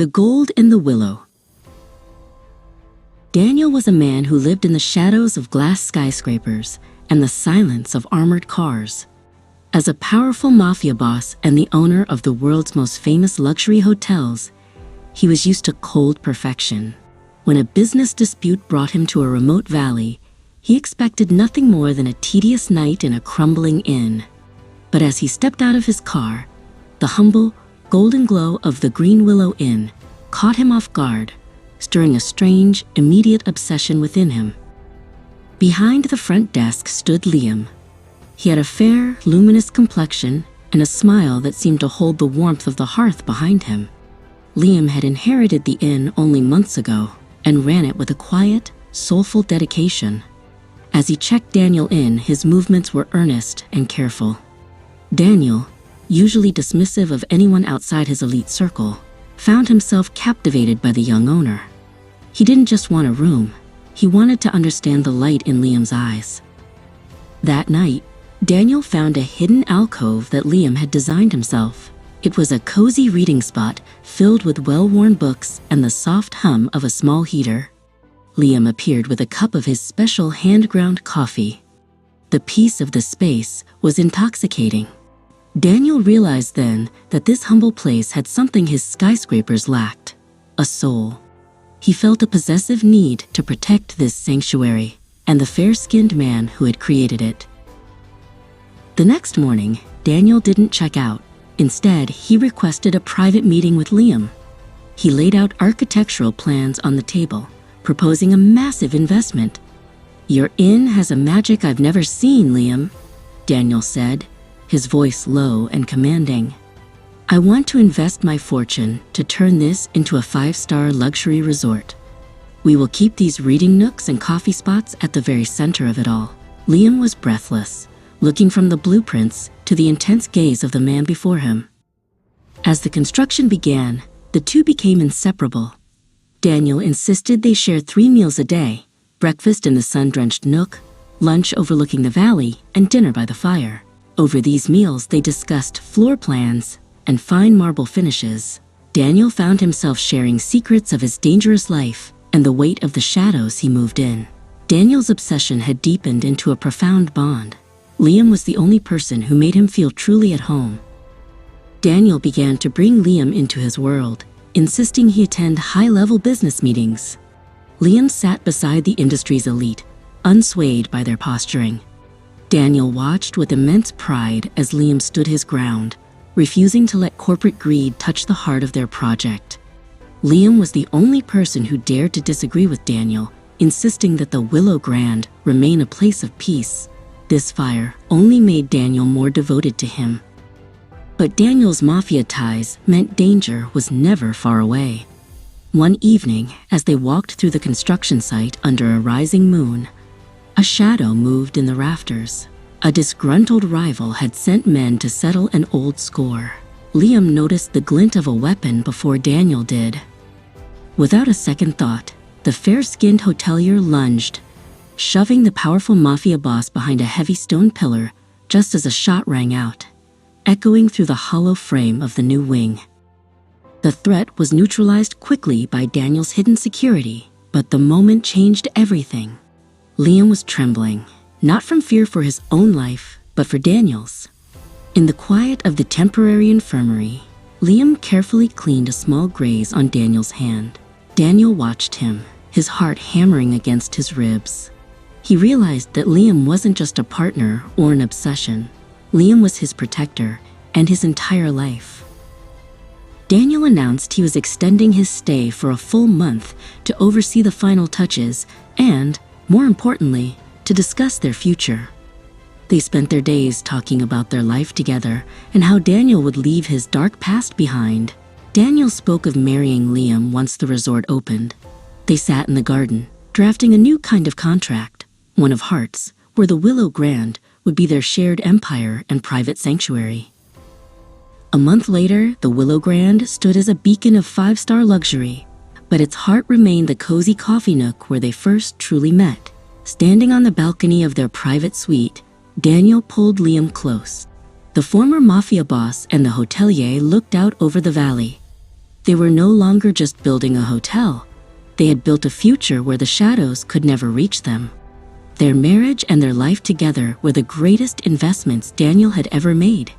The Gold in the Willow. Daniel was a man who lived in the shadows of glass skyscrapers and the silence of armored cars. As a powerful mafia boss and the owner of the world's most famous luxury hotels, he was used to cold perfection. When a business dispute brought him to a remote valley, he expected nothing more than a tedious night in a crumbling inn. But as he stepped out of his car, the humble, golden glow of the Green Willow Inn caught him off guard, stirring a strange, immediate obsession within him. Behind the front desk stood Liam. He had a fair, luminous complexion and a smile that seemed to hold the warmth of the hearth behind him. Liam had inherited the inn only months ago and ran it with a quiet, soulful dedication. As he checked Daniel in, his movements were earnest and careful. Daniel, usually dismissive of anyone outside his elite circle, found himself captivated by the young owner. He didn't just want a room, he wanted to understand the light in Liam's eyes. That night, Daniel found a hidden alcove that Liam had designed himself. It was a cozy reading spot filled with well-worn books and the soft hum of a small heater. Liam appeared with a cup of his special hand-ground coffee. The peace of the space was intoxicating. Daniel realized then that this humble place had something his skyscrapers lacked: a soul. He felt a possessive need to protect this sanctuary and the fair-skinned man who had created it. The next morning, Daniel didn't check out. Instead, he requested a private meeting with Liam. He laid out architectural plans on the table, proposing a massive investment. "Your inn has a magic I've never seen, Liam," Daniel said, his voice low and commanding. "I want to invest my fortune to turn this into a 5-star luxury resort. We will keep these reading nooks and coffee spots at the very center of it all." Liam was breathless, looking from the blueprints to the intense gaze of the man before him. As the construction began, the two became inseparable. Daniel insisted they share 3 meals a day: breakfast in the sun-drenched nook, lunch overlooking the valley, and dinner by the fire. Over these meals, they discussed floor plans and fine marble finishes. Daniel found himself sharing secrets of his dangerous life and the weight of the shadows he moved in. Daniel's obsession had deepened into a profound bond. Liam was the only person who made him feel truly at home. Daniel began to bring Liam into his world, insisting he attend high-level business meetings. Liam sat beside the industry's elite, unswayed by their posturing. Daniel watched with immense pride as Liam stood his ground, refusing to let corporate greed touch the heart of their project. Liam was the only person who dared to disagree with Daniel, insisting that the Willow Grand remain a place of peace. This fire only made Daniel more devoted to him. But Daniel's mafia ties meant danger was never far away. One evening, as they walked through the construction site under a rising moon, a shadow moved in the rafters. A disgruntled rival had sent men to settle an old score. Liam noticed the glint of a weapon before Daniel did. Without a second thought, the fair-skinned hotelier lunged, shoving the powerful mafia boss behind a heavy stone pillar just as a shot rang out, echoing through the hollow frame of the new wing. The threat was neutralized quickly by Daniel's hidden security, but the moment changed everything. Liam was trembling, not from fear for his own life, but for Daniel's. In the quiet of the temporary infirmary, Liam carefully cleaned a small graze on Daniel's hand. Daniel watched him, his heart hammering against his ribs. He realized that Liam wasn't just a partner or an obsession. Liam was his protector and his entire life. Daniel announced he was extending his stay for a full month to oversee the final touches and, more importantly, to discuss their future. They spent their days talking about their life together and how Daniel would leave his dark past behind. Daniel spoke of marrying Liam once the resort opened. They sat in the garden, drafting a new kind of contract, one of hearts, where the Willow Grand would be their shared empire and private sanctuary. A month later, the Willow Grand stood as a beacon of 5-star luxury, but its heart remained the cozy coffee nook where they first truly met. Standing on the balcony of their private suite, Daniel pulled Liam close. The former mafia boss and the hotelier looked out over the valley. They were no longer just building a hotel. They had built a future where the shadows could never reach them. Their marriage and their life together were the greatest investments Daniel had ever made.